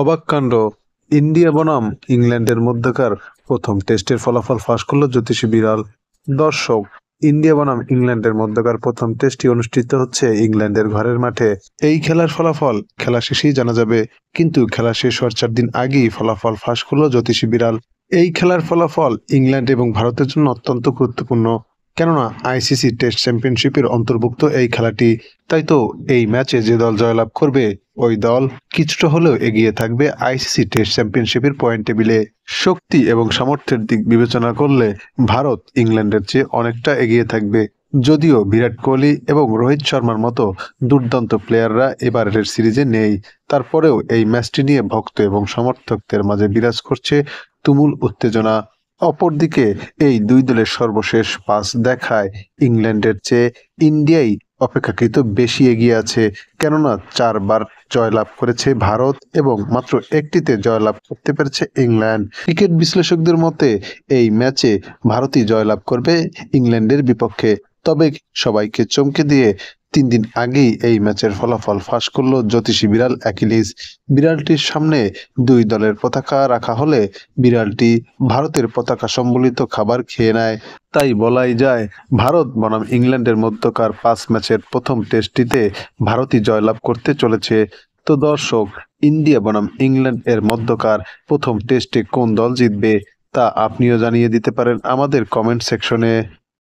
অবাক কাণ্ড! ইন্ডিয়া বনাম ইংল্যান্ডের মধ্যকার প্রথম টেস্টের ফলাফল ফাঁস করল জ্যোতিষী বিড়াল। দর্শক, ইন্ডিয়া বনাম ইংল্যান্ডের মধ্যকার প্রথম টেস্টটি অনুষ্ঠিত হচ্ছে ইংল্যান্ডের ঘরের মাঠে। এই খেলার ফলাফল খেলা শেষেই জানা যাবে, কিন্তু খেলা শেষ হওয়ার 4 দিন আগেই ফলাফল ফাঁস করল জ্যোতিষী বিড়াল। এই খেলার ফলাফল ইংল্যান্ড এবং ভারতের জন্য অত্যন্ত গুরুত্বপূর্ণ, কেননা আইসিসি টেস্ট চ্যাম্পিয়নশিপের অন্তর্ভুক্ত এই খেলাটি। তাই তো এই ম্যাচে যে দল জয়লাভ করবে ওই দল কিছুটা হলেও এগিয়ে থাকবে আইসিসি টেস্ট চ্যাম্পিয়নশিপের পয়েন্ট টেবিলে। শক্তি এবং সামর্থ্যের দিক বিবেচনা করলে ভারত ইংল্যান্ডের চেয়ে অনেকটা এগিয়ে থাকবে। যদিও বিরাট কোহলি এবং রোহিত শর্মার মতো দুর্দান্ত প্লেয়াররা এবারের সিরিজে নেই, তারপরেও এই ম্যাচটি নিয়ে ভক্ত এবং সমর্থকদের মাঝে বিরাজ করছে তুমুল উত্তেজনা। অপরদিকে এই দুই দলের সর্বশেষ 5 দেখায় ইংল্যান্ডের চেয়ে ইন্ডিয়াই অপেক্ষাকৃত বেশি এগিয়ে আছে, কেননা 4বার জয়লাভ করেছে ভারত এবং মাত্র একটিতে জয়লাভ করতে পেরেছে ইংল্যান্ড। ক্রিকেট বিশ্লেষকদের মতে এই ম্যাচে ভারতই জয়লাভ করবে ইংল্যান্ডের বিপক্ষে। তবে সবাইকে চমকে দিয়ে 3 দিন আগেই এই ম্যাচের ফলাফল ফাঁস করল জ্যোতিষী বিড়াল অ্যাকিলিস। বিড়ালটির সামনে দুই দলের পতাকা রাখা হলে বিড়ালটি ভারতের পতাকা সম্বলিত খাবার খেয়ে নেয়। তাই বলাই যায় ভারত বনাম ইংল্যান্ডের মধ্যকার 5 ম্যাচের প্রথম টেস্টটিতে ভারতই জয়লাভ করতে চলেছে। তো দর্শক, ইন্ডিয়া বনাম ইংল্যান্ড এর মধ্যকার প্রথম টেস্টে কোন দল জিতবে তা আপনিও জানিয়ে দিতে পারেন আমাদের কমেন্ট সেকশনে।